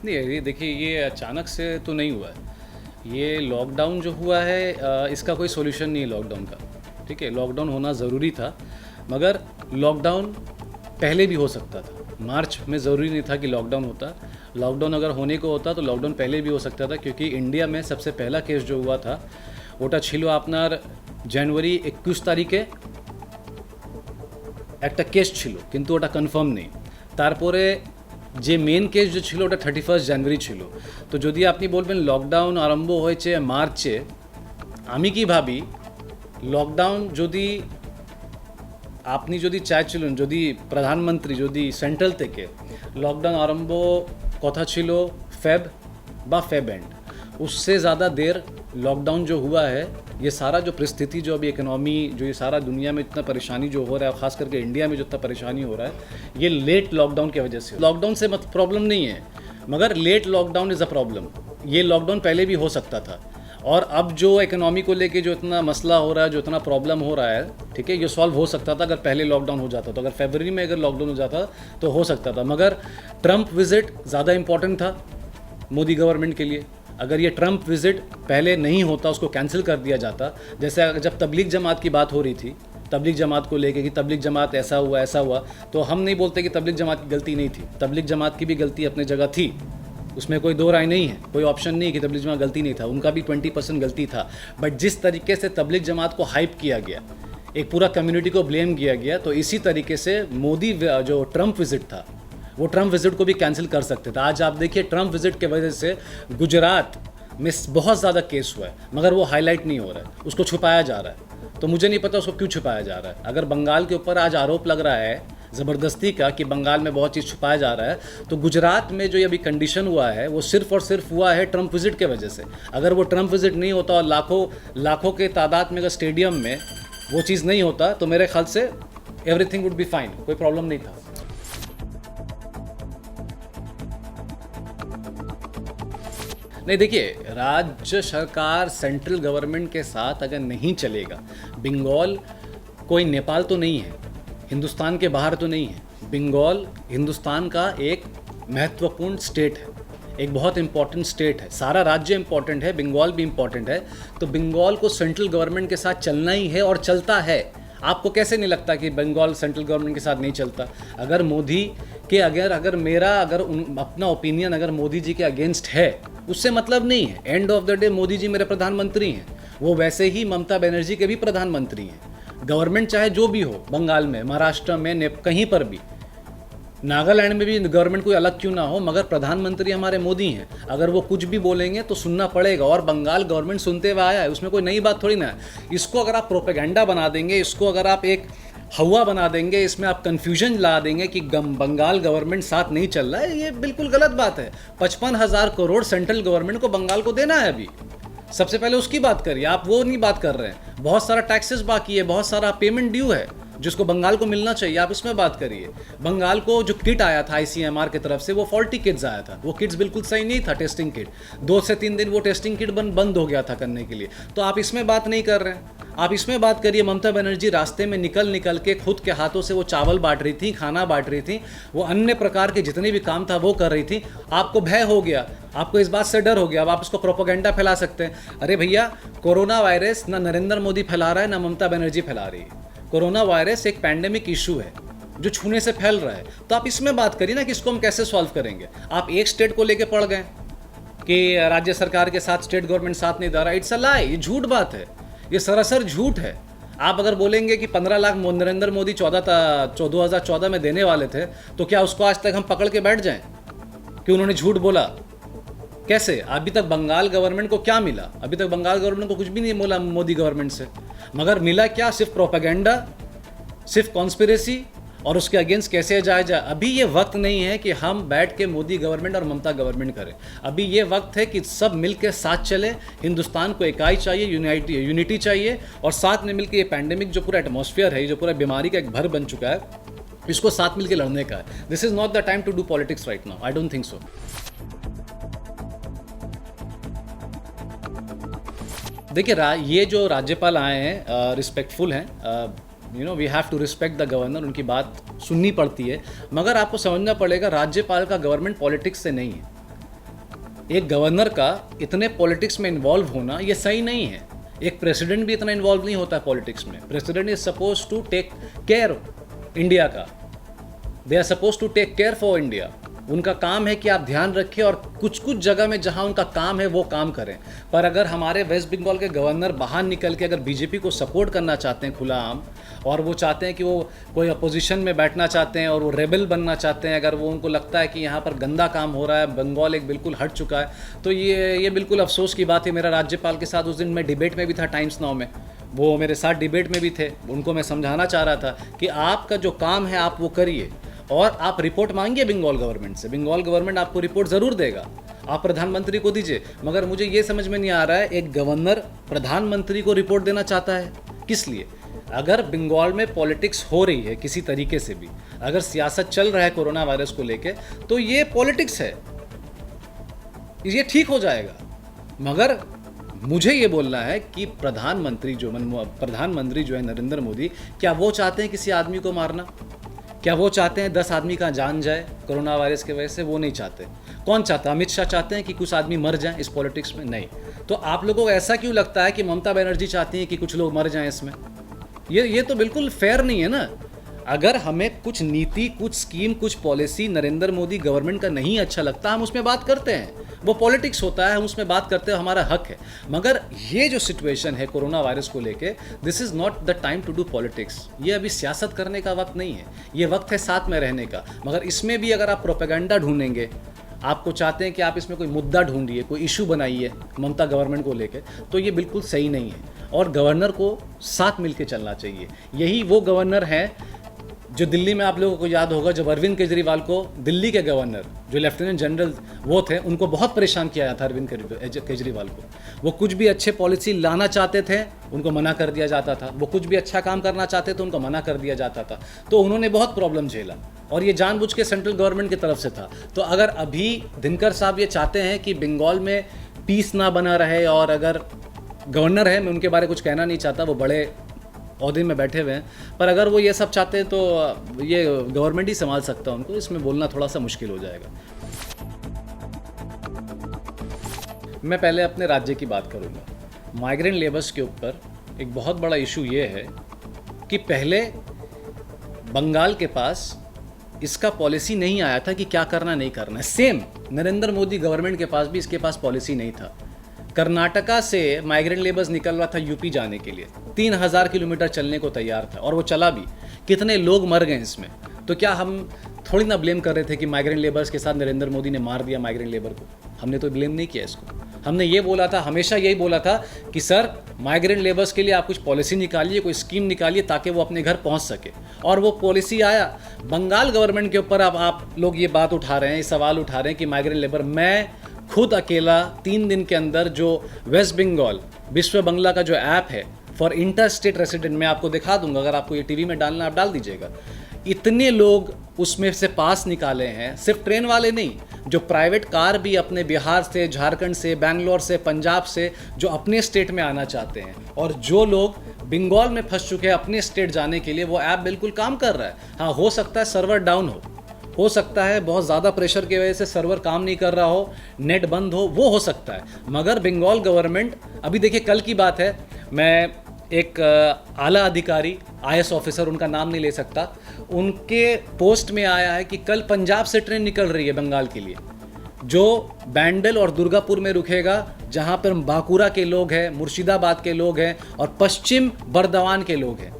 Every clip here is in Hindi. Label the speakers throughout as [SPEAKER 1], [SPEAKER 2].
[SPEAKER 1] नहीं, ये देखिए, ये अचानक से तो नहीं हुआ है। ये लॉकडाउन जो हुआ है, इसका कोई सॉल्यूशन नहीं है लॉकडाउन का। ठीक है, लॉकडाउन होना ज़रूरी था, मगर लॉकडाउन पहले भी हो सकता था। मार्च में ज़रूरी नहीं था कि लॉकडाउन होता। लॉकडाउन अगर होने को होता तो लॉकडाउन पहले भी हो सकता था, क्योंकि इंडिया में सबसे पहला केस जो हुआ था ওটা ছিল আপনার জানুয়ারি 21 তারিখে একটা কেস ছিল, কিন্তু ওটা কনফার্ম নেই। তারপরে যে মেন কেস যে ছিল ওটা 31 জানুয়ারি ছিল। তো যদি আপনি বলবেন লকডাউন আরম্ভ হয়েছে মার্চে, আমি কি ভাবি লকডাউন যদি আপনি যদি চাইছিলেন, যদি প্রধানমন্ত্রী যদি সেন্ট্রাল থেকে লকডাউন আরম্ভ কথা ছিল फेब বা फेब एंड, उससे ज़्यादा देर लॉकडाउन जो हुआ है, ये सारा जो परिस्थिति जो अभी इकोनॉमी जो ये सारा दुनिया में इतना परेशानी जो हो रहा है, ख़ास करके इंडिया में जो इतना परेशानी हो रहा है, ये लेट लॉकडाउन की वजह से। लॉकडाउन से मत प्रॉब्लम नहीं है, मगर late lockdown is a problem. ये लॉकडाउन पहले भी हो सकता था, और अब जो इकोनॉमी को लेके जो इतना मसला हो रहा है, जो इतना प्रॉब्लम हो रहा है, ठीक है, ये सॉल्व हो सकता था अगर पहले लॉकडाउन हो जाता। तो अगर फरवरी में अगर लॉकडाउन हो जाता तो हो सकता था, मगर ट्रंप विज़िट ज़्यादा इम्पॉर्टेंट था मोदी गवर्नमेंट के लिए। अगर ये ट्रंप विज़िट पहले नहीं होता, उसको कैंसिल कर दिया जाता, जैसे जब तबलीग जमात की बात हो रही थी, तबलीग जमात को लेके कि तबलीग जमात ऐसा हुआ, तो हम नहीं बोलते कि तबलीग जमात की गलती नहीं थी। तबलीग जमात की भी गलती अपने जगह थी, उसमें कोई दो राय नहीं है, कोई ऑप्शन नहीं कि तबलीग जमात गलती नहीं था, उनका भी 20% गलती था। बट जिस तरीके से तबलीग जमात को हाइप किया गया, एक पूरा कम्युनिटी को ब्लेम किया गया, तो इसी तरीके से मोदी जो ट्रंप विज़िट था, वो ट्रंप विज़िट को भी कैंसिल कर सकते थे। आज आप देखिए ट्रंप विज़िट के वजह से गुजरात में बहुत ज़्यादा केस हुआ है, मगर वो हाईलाइट नहीं हो रहा है, उसको छुपाया जा रहा है। तो मुझे नहीं पता उसको क्यों छुपाया जा रहा है। अगर बंगाल के ऊपर आज आरोप लग रहा है ज़बरदस्ती का कि बंगाल में बहुत चीज़ छुपाया जा रहा है, तो गुजरात में जो ये अभी कंडीशन हुआ है, वो सिर्फ़ और सिर्फ हुआ है ट्रंप विज़िट के वजह से। अगर वो ट्रंप विज़िट नहीं होता और लाखों के तादाद में अगर स्टेडियम में वो चीज़ नहीं होता, तो मेरे ख्याल से एवरीथिंग वुड बी फाइन, कोई प्रॉब्लम नहीं था। नहीं, देखिए, राज्य सरकार सेंट्रल गवर्नमेंट के साथ अगर नहीं चलेगा, बंगाल कोई नेपाल तो नहीं है, हिंदुस्तान के बाहर तो नहीं है। बंगाल हिंदुस्तान का एक महत्वपूर्ण स्टेट है, एक बहुत इम्पॉर्टेंट स्टेट है। सारा राज्य इम्पॉर्टेंट है, बंगाल भी इम्पॉर्टेंट है। तो बंगाल को सेंट्रल गवर्नमेंट के साथ चलना ही है, और चलता है। आपको कैसे नहीं लगता कि बंगाल सेंट्रल गवर्नमेंट के साथ नहीं चलता? अगर मोदी के अगर मेरा अपना ओपिनियन अगर मोदी जी के अगेंस्ट है, उससे मतलब नहीं है। End of the day Modi ji मेरे प्रधानमंत्री हैं, वो वैसे ही ममता बनर्जी के भी प्रधानमंत्री हैं। गवर्नमेंट चाहे जो भी हो, बंगाल में, महाराष्ट्र में, कहीं पर भी, नागालैंड में भी गवर्नमेंट कोई अलग क्यों ना हो, मगर प्रधानमंत्री हमारे मोदी हैं। अगर वो कुछ भी बोलेंगे तो सुनना पड़ेगा, और बंगाल गवर्नमेंट सुनते हुए आया है, उसमें कोई नई बात थोड़ी ना है। इसको अगर आप प्रोपेगेंडा बना देंगे, इसको अगर आप एक हवा बना देंगे, इसमें आप कन्फ्यूजन ला देंगे कि बंगाल गवर्नमेंट साथ नहीं चल रहा है, ये बिल्कुल गलत बात है। 55,000 करोड़ सेंट्रल गवर्नमेंट को बंगाल को देना है अभी। सबसे पहले उसकी बात करिए, आप वो नहीं बात कर रहे हैं। बहुत सारा टैक्सेस बाकी है, बहुत सारा पेमेंट ड्यू है जिसको बंगाल को मिलना चाहिए, आप इसमें बात करिए। बंगाल को जो किट आया था ICMR की तरफ से, वो फॉल्टी किट्स आया था, वो किट्स बिल्कुल सही नहीं था। टेस्टिंग किट 2 से 3 दिन वो टेस्टिंग किट बंद हो गया था करने के लिए। तो आप इसमें बात नहीं कर रहे हैं, आप इसमें बात करिए। ममता बनर्जी रास्ते में निकल के खुद के हाथों से वो चावल बांट रही थी, खाना बांट रही थी, वो अन्य प्रकार के जितने भी काम था वो कर रही थी। आपको भय हो गया, आपको इस बात से डर हो गया, अब आप इसको प्रोपेगेंडा फैला सकते हैं। अरे भैया, कोरोना वायरस ना नरेंद्र मोदी फैला रहा है, ना ममता बनर्जी फैला रही है। कोरोना वायरस एक पैंडेमिक इशू है जो छूने से फैल रहा है। तो आप इसमें बात करिए ना कि इसको हम कैसे सॉल्व करेंगे। आप एक स्टेट को लेके पड़ गए कि राज्य सरकार के साथ स्टेट गवर्नमेंट साथ नहीं दे रहा। इट्स अ लाई, ये झूठ बात है, ये सरासर झूठ है। आप अगर बोलेंगे कि 15 लाख नरेंद्र मोदी 2014 में देने वाले थे, तो क्या उसको आज तक हम पकड़ के बैठ जाएं कि उन्होंने झूठ बोला? कैसे? अभी तक बंगाल गवर्नमेंट को क्या मिला? अभी तक बंगाल गवर्नमेंट को कुछ भी नहीं मिला मोदी गवर्नमेंट से, मगर मिला क्या? सिर्फ प्रोपेगेंडा, सिर्फ कॉन्स्पिरेसी, और उसके अगेंस्ट कैसे जाया जाए। अभी ये वक्त नहीं है कि हम बैठ के मोदी गवर्नमेंट और ममता गवर्नमेंट करें। अभी ये वक्त है कि सब मिलकर साथ चले। हिंदुस्तान को इकाई चाहिए, यूनिटी चाहिए, और साथ में मिलकर ये पैंडेमिक जो पूरा एटमॉस्फेयर है, जो पूरा बीमारी का एक भर बन चुका है, इसको साथ मिलकर लड़ने का है। This is not the time to do politics right now, I don't think so. देखिए ये जो राज्यपाल आए हैं रिस्पेक्टफुल हैं, we have to respect the governor, उनकी बात सुननी पड़ती है, मगर आपको समझना पड़ेगा राज्यपाल का गवर्नमेंट पॉलिटिक्स से नहीं है। एक गवर्नर का इतने पॉलिटिक्स में इन्वॉल्व होना ये सही नहीं है। एक प्रेसिडेंट भी इतना इन्वॉल्व नहीं होता है पॉलिटिक्स में। President is suppose to take care India का, they are suppose to take care for India. उनका काम है कि आप ध्यान रखें और कुछ कुछ जगह में जहां उनका काम है वो काम करें। पर अगर हमारे वेस्ट बंगाल के गवर्नर बाहर निकल के अगर बीजेपी को सपोर्ट करना चाहते हैं खुला आम, और वो चाहते हैं कि वो कोई अपोजिशन में बैठना चाहते हैं और वो रेबल बनना चाहते हैं, अगर वो उनको लगता है कि यहाँ पर गंदा काम हो रहा है, बंगाल एक बिल्कुल हट चुका है, तो ये बिल्कुल अफसोस की बात है। मेरा राज्यपाल के साथ उस दिन मैं डिबेट में भी था टाइम्स नाउ में, वो मेरे साथ डिबेट में भी थे। उनको मैं समझाना चाह रहा था कि आपका जो काम है आप वो करिए और आप रिपोर्ट मांगिए बंगाल गवर्नमेंट से। बंगाल गवर्नमेंट आपको रिपोर्ट ज़रूर देगा, आप प्रधानमंत्री को दीजिए। मगर मुझे ये समझ में नहीं आ रहा है एक गवर्नर प्रधानमंत्री को रिपोर्ट देना चाहता है, किस लिए? अगर बंगाल में पॉलिटिक्स हो रही है किसी तरीके से भी, अगर सियासत चल रहा है कोरोना वायरस को लेके, तो ये पॉलिटिक्स है, ये ठीक हो जाएगा। मगर मुझे ये बोलना है कि प्रधानमंत्री जो है नरेंद्र मोदी, क्या वो चाहते हैं किसी आदमी को मारना? क्या वो चाहते हैं 10 आदमी का जान जाए कोरोना वायरस की वजह से? वो नहीं चाहते। कौन चाहता? अमित शाह चाहते हैं कि कुछ आदमी मर जाएं इस पॉलिटिक्स में? नहीं। तो आप लोगों को ऐसा क्यों लगता है कि ममता बनर्जी चाहती हैं कि कुछ लोग मर जाएं इसमें? ये तो बिल्कुल फेयर नहीं है ना। अगर हमें कुछ नीति, कुछ स्कीम, कुछ पॉलिसी नरेंद्र मोदी गवर्नमेंट का नहीं अच्छा लगता, हम उसमें बात करते हैं, वो पॉलिटिक्स होता है, हम उसमें बात करते हैं, हमारा हक है। मगर ये जो सिचुएशन है कोरोना वायरस को लेके, this is not the time to do politics. ये अभी सियासत करने का वक्त नहीं है, ये वक्त है साथ में रहने का। मगर इसमें भी अगर आप प्रोपेगेंडा ढूंढेंगे, आपको चाहते हैं कि आप इसमें कोई मुद्दा ढूंढिए, कोई इशू बनाइए ममता गवर्नमेंट को लेके, तो ये बिल्कुल सही नहीं है। और गवर्नर को साथ मिलकर चलना चाहिए। यही वो गवर्नर हैं जो दिल्ली में, आप लोगों को याद होगा, जब अरविंद केजरीवाल को दिल्ली के गवर्नर जो लेफ्टिनेंट जनरल वो थे, उनको बहुत परेशान किया था अरविंद केजरीवाल को। वो कुछ भी अच्छे पॉलिसी लाना चाहते थे, उनको मना कर दिया जाता था। वो कुछ भी अच्छा काम करना चाहते थे, उनको मना कर दिया जाता था। तो उन्होंने बहुत प्रॉब्लम झेला, और ये जानबूझ के सेंट्रल गवर्नमेंट की तरफ से था। तो अगर अभी दिनकर साहब ये चाहते हैं कि बंगाल में पीस ना बना रहे, और अगर गवर्नर है, मैं उनके बारे में कुछ कहना नहीं चाहता, वो बड़े ओहदे में बैठे हुए हैं, पर अगर वो ये सब चाहते हैं तो ये गवर्नमेंट ही संभाल सकता है उनको, इसमें बोलना थोड़ा सा मुश्किल हो जाएगा। मैं पहले अपने राज्य की बात करूँगा। माइग्रेंट लेबर्स के ऊपर एक बहुत बड़ा इशू ये है कि पहले बंगाल के पास इसका पॉलिसी नहीं आया था कि क्या करना नहीं करना है। सेम नरेंद्र मोदी गवर्नमेंट के पास भी इसके पास पॉलिसी नहीं था। कर्नाटका से माइग्रेंट लेबर्स निकल रहा था यूपी जाने के लिए, 3000 किलोमीटर चलने को तैयार था, और वो चला भी। कितने लोग मर गए इसमें। तो क्या हम थोड़ी ना ब्लेम कर रहे थे कि माइग्रेंट लेबर्स के साथ नरेंद्र मोदी ने मार दिया माइग्रेंट लेबर को? हमने तो ब्लेम नहीं किया इसको। हमने ये बोला था, हमेशा यही बोला था कि सर माइग्रेंट लेबर्स के लिए आप कुछ पॉलिसी निकालिए, कोई स्कीम निकालिए, ताकि वो अपने घर पहुंच सके। और वो पॉलिसी आया। बंगाल गवर्नमेंट के ऊपर अब आप लोग ये बात उठा रहे हैं, ये सवाल उठा रहे हैं कि माइग्रेंट लेबर, मैं खुद अकेला 3 दिन के अंदर जो वेस्ट बंगाल विश्व बंगला का जो ऐप है फॉर इंटर स्टेट रेसिडेंट, मैं आपको दिखा दूंगा, अगर आपको ये टीवी में डालना आप डाल दीजिएगा। इतने लोग उसमें से पास निकाले हैं, सिर्फ ट्रेन वाले नहीं, जो प्राइवेट कार भी अपने बिहार से, झारखंड से, बैंगलोर से, पंजाब से, जो अपने स्टेट में आना चाहते हैं, और जो लोग बंगाल में फंस चुके हैं अपने स्टेट जाने के लिए, वो ऐप बिल्कुल काम कर रहा है। हाँ, हो सकता है सर्वर डाउन हो सकता है बहुत ज़्यादा प्रेशर की वजह से सर्वर काम नहीं कर रहा हो, नेट बंद हो सकता है। मगर बंगाल गवर्नमेंट, अभी देखिए कल की बात है, मैं एक आला अधिकारी, IAS ऑफिसर, उनका नाम नहीं ले सकता, उनके पोस्ट में आया है कि कल पंजाब से ट्रेन निकल रही है बंगाल के लिए, जो बैंडल और दुर्गापुर में रुकेगा, जहाँ पर बांकुरा के लोग हैं, मुर्शिदाबाद के लोग हैं, और पश्चिम बर्दवान के लोग हैं,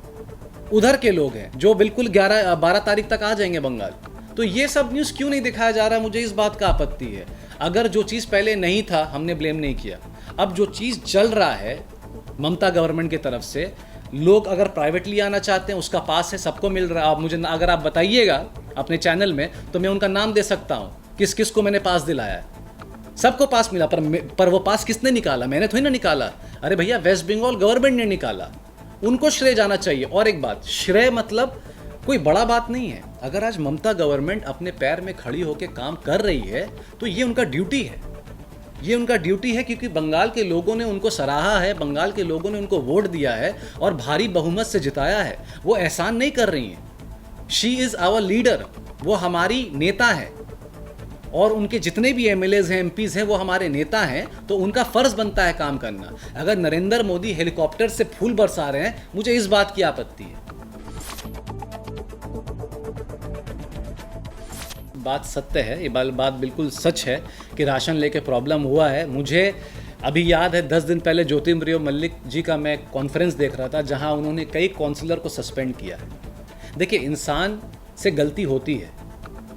[SPEAKER 1] उधर के लोग हैं, जो बिल्कुल 12 तारीख तक आ जाएंगे बंगाल। तो ये सब न्यूज़ क्यों नहीं दिखाया जा रहा? मुझे इस बात का आपत्ति है। अगर जो चीज़ पहले नहीं था, हमने ब्लेम नहीं किया। अब जो चीज़ चल रहा है ममता गवर्नमेंट की तरफ से, लोग अगर प्राइवेटली आना चाहते हैं, उसका पास है, सबको मिल रहा है। आप मुझे अगर आप बताइएगा अपने चैनल में, तो मैं उनका नाम दे सकता हूँ किस किस को मैंने पास दिलाया है। सबको पास मिला, पर वो पास किसने निकाला? मैंने थोड़ी ना निकाला। अरे भैया, वेस्ट बंगाल गवर्नमेंट ने निकाला, उनको श्रेय जाना चाहिए। और एक बात, श्रेय मतलब कोई बड़ा बात नहीं है। अगर आज ममता गवर्नमेंट अपने पैर में खड़ी होकर काम कर रही है, तो ये उनका ड्यूटी है। ये उनका ड्यूटी है, क्योंकि बंगाल के लोगों ने उनको सराहा है, बंगाल के लोगों ने उनको वोट दिया है और भारी बहुमत से जिताया है। वो एहसान नहीं कर रही हैं। शी इज़ आवर लीडर, वो हमारी नेता है और उनके जितने भी एमएलएज हैं, एमपीज हैं, वो हमारे नेता हैं, तो उनका फर्ज बनता है काम करना। अगर नरेंद्र मोदी हेलीकॉप्टर से फूल बरसा रहे हैं, मुझे इस बात की आपत्ति है। बात सत्य है, ये बात बिल्कुल सच है कि राशन लेके प्रॉब्लम हुआ है। मुझे अभी याद है 10 दिन पहले ज्योतिर्मय मल्लिक जी का मैं कॉन्फ्रेंस देख रहा था, जहां उन्होंने कई काउंसलर को सस्पेंड किया है। देखिए, इंसान से गलती होती है,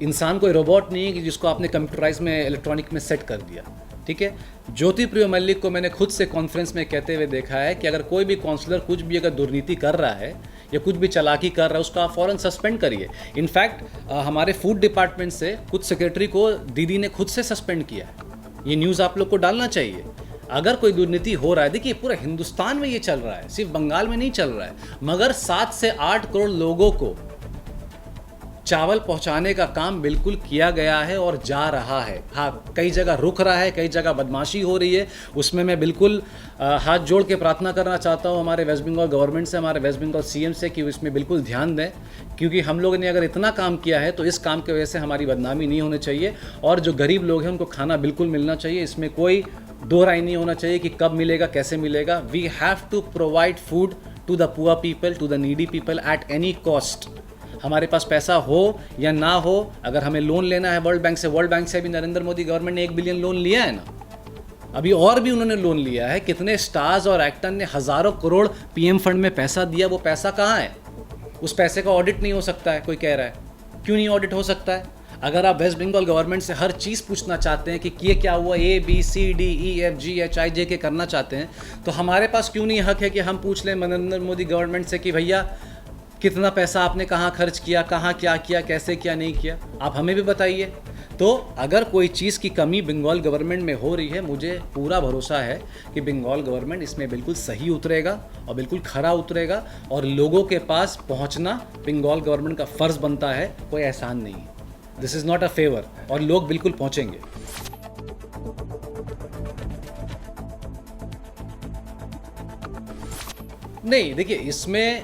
[SPEAKER 1] इंसान कोई रोबोट नहीं है कि जिसको आपने कंप्यूटराइज में, इलेक्ट्रॉनिक में सेट कर दिया, ठीक है। ज्योतिप्रिय मल्लिक को मैंने खुद से कॉन्फ्रेंस में कहते हुए देखा है कि अगर कोई भी काउंसलर कुछ भी अगर दुर्नीति कर रहा है या कुछ भी चालाकी कर रहा है, उसका आप फ़ौरन सस्पेंड करिए। इनफैक्ट हमारे फूड डिपार्टमेंट से कुछ सेक्रेटरी को दीदी ने खुद से सस्पेंड किया है। ये न्यूज़ आप लोग को डालना चाहिए। अगर कोई दुर्नीति हो रहा है, देखिए पूरा हिंदुस्तान में ये चल रहा है, सिर्फ बंगाल में नहीं चल रहा है, मगर 7 से 8 करोड़ लोगों को चावल पहुंचाने का काम बिल्कुल किया गया है और जा रहा है। हाँ, कई जगह रुक रहा है, कई जगह बदमाशी हो रही है, उसमें मैं बिल्कुल हाथ जोड़ के प्रार्थना करना चाहता हूँ हमारे वेस्ट बंगाल गवर्नमेंट से, हमारे वेस्ट बंगाल सीएम से कि इसमें बिल्कुल ध्यान दें, क्योंकि हम लोगों ने अगर इतना काम किया है तो इस काम की वजह से हमारी बदनामी नहीं होनी चाहिए और जो गरीब लोग हैं उनको खाना बिल्कुल मिलना चाहिए। इसमें कोई दो राय नहीं होना चाहिए कि कब मिलेगा, कैसे मिलेगा। We have to provide food to the poor people, to the needy people at any cost. हमारे पास पैसा हो या ना हो, अगर हमें लोन लेना है वर्ल्ड बैंक से भी नरेंद्र मोदी गवर्नमेंट ने 1 बिलियन लोन लिया है ना, अभी और भी उन्होंने लोन लिया है। कितने स्टार्स और एक्टर ने हज़ारों करोड़ पीएम फंड में पैसा दिया, वो पैसा कहाँ है? उस पैसे का ऑडिट नहीं हो सकता है, कोई कह रहा है। क्यों नहीं ऑडिट हो सकता है? अगर आप वेस्ट बंगाल गवर्नमेंट से हर चीज़ पूछना चाहते हैं कि ये क्या हुआ, ABCDEFGHIJ के करना चाहते हैं, तो हमारे पास क्यों नहीं हक है कि हम पूछ लें नरेंद्र मोदी गवर्नमेंट से कि भैया कितना पैसा आपने कहाँ खर्च किया, कहाँ क्या किया, कैसे क्या नहीं किया, आप हमें भी बताइए। तो अगर कोई चीज़ की कमी बंगाल गवर्नमेंट में हो रही है, मुझे पूरा भरोसा है कि बंगाल गवर्नमेंट इसमें बिल्कुल सही उतरेगा और बिल्कुल खरा उतरेगा और लोगों के पास पहुंचना बंगाल गवर्नमेंट का फ़र्ज़ बनता है, कोई एहसान नहीं है। This is not a favour और लोग बिल्कुल पहुंचेंगे। नहीं, देखिए इसमें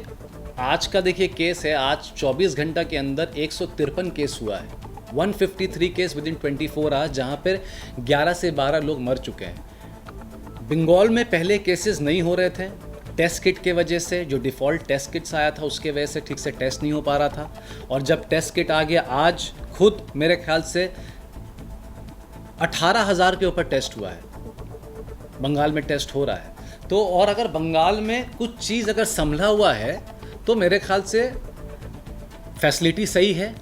[SPEAKER 1] आज का देखिए केस है, आज 24 घंटा के अंदर 153 केस हुआ है, 153 केस विद इन 24 आवर्स, जहाँ पर 11 से 12 लोग मर चुके हैं। बंगाल में पहले केसेस नहीं हो रहे थे, टेस्ट किट के वजह से, जो डिफ़ॉल्ट टेस्ट किट्स आया था उसके वजह से ठीक से टेस्ट नहीं हो पा रहा था। और जब टेस्ट किट आ गया, आज खुद मेरे ख्याल से 18,000 के ऊपर टेस्ट हुआ है, बंगाल में टेस्ट हो रहा है। तो और अगर बंगाल में कुछ चीज़ अगर संभला हुआ है तो मेरे ख्याल से फैसिलिटी सही है।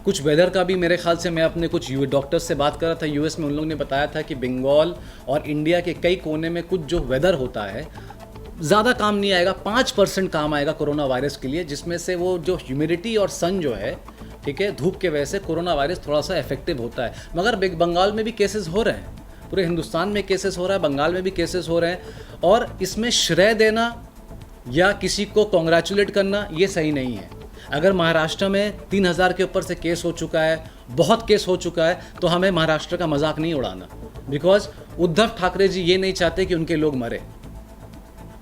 [SPEAKER 1] कुछ वेदर का भी मेरे ख्याल से, मैं अपने कुछ डॉक्टर्स से बात कर रहा था यूएस में, उन लोगों ने बताया था कि बंगाल और इंडिया के कई कोने में कुछ जो वेदर होता है ज़्यादा काम नहीं आएगा, 5% काम आएगा कोरोना वायरस के लिए, जिसमें से वो जो ह्यूमिडिटी और सन जो है, ठीक है, धूप के वजह से कोरोना वायरस थोड़ा सा इफेक्टिव होता है। मगर बंगाल में भी केसेस हो रहे हैं, पूरे हिंदुस्तान में केसेस हो रहा है, बंगाल में भी केसेस हो रहे हैं, और इसमें श्रेय देना या किसी को कॉन्ग्रेचुलेट करना ये सही नहीं है। अगर महाराष्ट्र में 3,000 के ऊपर से केस हो चुका है, बहुत केस हो चुका है, तो हमें महाराष्ट्र का मजाक नहीं उड़ाना, बिकॉज उद्धव ठाकरे जी ये नहीं चाहते कि उनके लोग मरे,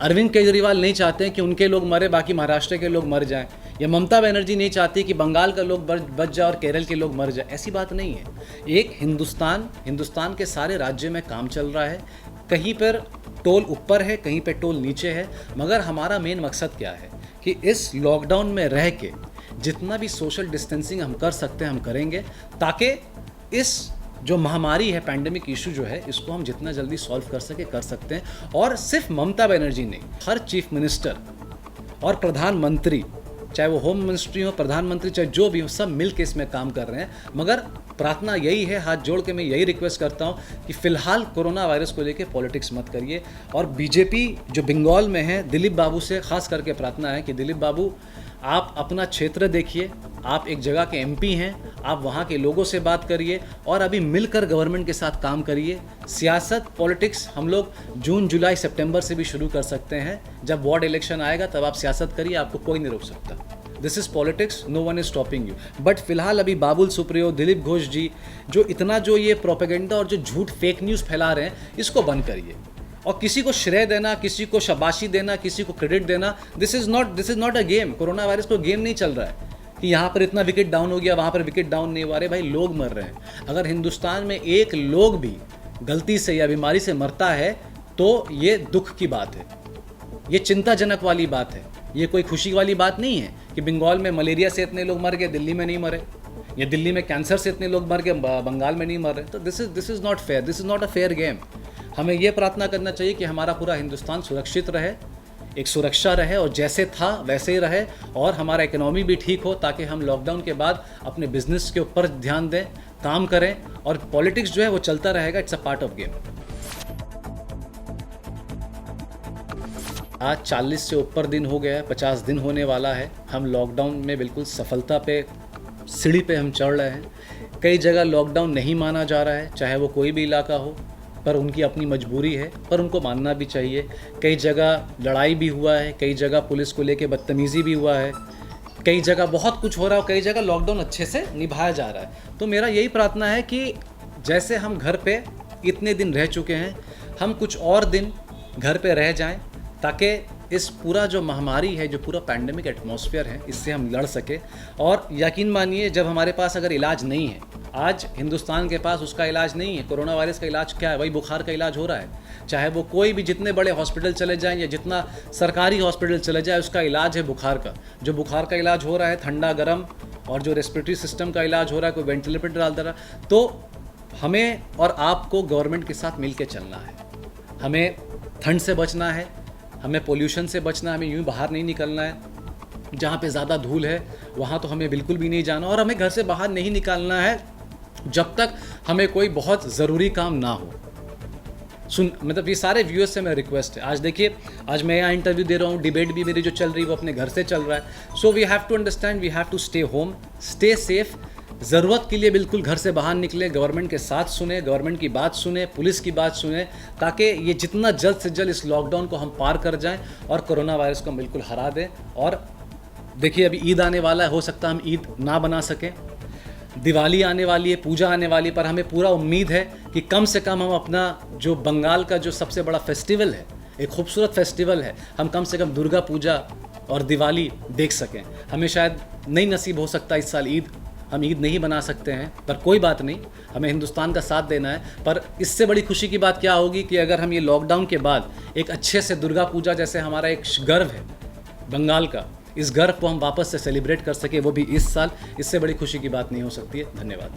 [SPEAKER 1] अरविंद केजरीवाल नहीं चाहते हैं कि उनके लोग मरे बाकी महाराष्ट्र के लोग मर जाएं, या ममता बनर्जी नहीं चाहती कि बंगाल का लोग बच जाए और केरल के लोग मर जाए। ऐसी बात नहीं है। एक हिंदुस्तान के सारे राज्य में काम चल रहा है, कहीं पर टोल ऊपर है, कहीं पे टोल नीचे है, मगर हमारा मेन मकसद क्या है कि इस लॉकडाउन में रह के जितना भी सोशल डिस्टेंसिंग हम कर सकते हैं हम करेंगे, ताकि इस जो महामारी है, पैंडेमिक इशू जो है, इसको हम जितना जल्दी सॉल्व कर सकते हैं। और सिर्फ ममता बनर्जी नहीं, हर चीफ मिनिस्टर और प्रधानमंत्री, चाहे वो होम मिनिस्ट्री हो, प्रधानमंत्री, चाहे जो भी हो, सब मिल के इसमें काम कर रहे हैं। मगर प्रार्थना यही है, हाथ जोड़ के मैं यही रिक्वेस्ट करता हूँ कि फ़िलहाल कोरोना वायरस को लेके पॉलिटिक्स मत करिए। और बीजेपी जो बंगाल में है, दिलीप बाबू से खास करके प्रार्थना है कि दिलीप बाबू, आप अपना क्षेत्र देखिए, आप एक जगह के एमपी हैं, आप वहाँ के लोगों से बात करिए और अभी मिलकर गवर्नमेंट के साथ काम करिए। सियासत, पॉलिटिक्स हम लोग जून, जुलाई, सितंबर से भी शुरू कर सकते हैं। जब वार्ड इलेक्शन आएगा तब आप सियासत करिए, आपको कोई नहीं रोक सकता। This is politics, no one is stopping you. But फिलहाल अभी बाबुल सुप्रियो, दिलीप घोष जी जो इतना जो ये प्रोपेगेंडा और जो झूठ फेक न्यूज़ फैला रहे हैं, इसको बंद करिए। और किसी को श्रेय देना, किसी को शाबाशी देना, किसी को क्रेडिट देना, this is not a game. Corona virus कोई गेम नहीं चल रहा है कि यहाँ पर इतना विकेट डाउन हो गया, वहाँ पर विकेट डाउन नहीं हुआ। अरे भाई, लोग मर रहे हैं। अगर हिंदुस्तान में एक लोग भी गलती से या बीमारी से मरता है तो ये दुख की बात है, ये चिंताजनक वाली बात है। ये कोई खुशी वाली बात नहीं है कि बंगाल में मलेरिया से इतने लोग मर गए, दिल्ली में नहीं मरे, या दिल्ली में कैंसर से इतने लोग मर गए, बंगाल में नहीं मर रहे। तो this is not fair, this is not a fair game. हमें ये प्रार्थना करना चाहिए कि हमारा पूरा हिंदुस्तान सुरक्षित रहे, एक सुरक्षा रहे और जैसे था वैसे ही रहे, और हमारा इकोनॉमी भी ठीक हो, ताकि हम लॉकडाउन के बाद अपने बिजनेस के ऊपर ध्यान दें, काम करें। और पॉलिटिक्स जो है वो चलता रहेगा, it's a part of game. आज 40 से ऊपर दिन हो गया है, 50 दिन होने वाला है। हम लॉकडाउन में बिल्कुल सफलता पे, सीढ़ी पे हम चढ़ रहे हैं। कई जगह लॉकडाउन नहीं माना जा रहा है, चाहे वो कोई भी इलाका हो, पर उनकी अपनी मजबूरी है, पर उनको मानना भी चाहिए। कई जगह लड़ाई भी हुआ है, कई जगह पुलिस को लेके बदतमीज़ी भी हुआ है, कई जगह बहुत कुछ हो रहा है, कई जगह लॉकडाउन अच्छे से निभाया जा रहा है। तो मेरा यही प्रार्थना है कि जैसे हम घर पे इतने दिन रह चुके हैं, हम कुछ और दिन घर पे रह जाएं, ताकि इस पूरा जो महामारी है, जो पूरा पैंडेमिक एटमॉस्फेयर है, इससे हम लड़ सके। और यकीन मानिए, जब हमारे पास अगर इलाज नहीं है, आज हिंदुस्तान के पास उसका इलाज नहीं है। कोरोना वायरस का इलाज क्या है? वही बुखार का इलाज हो रहा है। चाहे वो कोई भी, जितने बड़े हॉस्पिटल चले जाएं या जितना सरकारी हॉस्पिटल चले जाए, उसका इलाज है बुखार का। जो बुखार का इलाज हो रहा है, ठंडा गर्म, और जो रेस्पिरेटरी सिस्टम का इलाज हो रहा है, कोई वेंटिलेटर डाल दे रहा है। तो हमें और आपको गवर्नमेंट के साथ मिल के चलना है। हमें ठंड से बचना है, हमें पोल्यूशन से बचना है, हमें यूँ बाहर नहीं निकलना है। जहाँ पे ज़्यादा धूल है वहाँ तो हमें बिल्कुल भी नहीं जाना, और हमें घर से बाहर नहीं निकालना है जब तक हमें कोई बहुत ज़रूरी काम ना हो। मतलब ये सारे व्यूअर्स से मेरा रिक्वेस्ट है। आज देखिए, आज मैं यहाँ इंटरव्यू दे रहा हूँ, डिबेट भी मेरी जो चल रही है वो अपने घर से चल रहा है। So we have to understand, we have to stay home, stay safe. ज़रूरत के लिए बिल्कुल घर से बाहर निकले, गवर्नमेंट के साथ सुने, गवर्नमेंट की बात सुने, पुलिस की बात सुने, ताकि ये जितना जल्द से जल्द इस लॉकडाउन को हम पार कर जाएं और कोरोना वायरस को हम बिल्कुल हरा दें। और देखिए, अभी ईद आने वाला है, हो सकता है हम ईद ना बना सकें, दिवाली आने वाली है, पूजा आने वाली है, पर हमें पूरा उम्मीद है कि कम से कम हम अपना जो बंगाल का जो सबसे बड़ा फेस्टिवल है, एक खूबसूरत फेस्टिवल है, हम कम से कम दुर्गा पूजा और दिवाली देख सकें। हमें शायद नहीं नसीब हो सकता इस साल ईद, हम ईद नहीं बना सकते हैं, पर कोई बात नहीं, हमें हिंदुस्तान का साथ देना है। पर इससे बड़ी खुशी की बात क्या होगी कि अगर हम ये लॉकडाउन के बाद एक अच्छे से दुर्गा पूजा, जैसे हमारा एक गर्व है बंगाल का, इस गर्व को हम वापस से सेलिब्रेट कर सके, वो भी इस साल, इससे बड़ी खुशी की बात नहीं हो सकती है। धन्यवाद।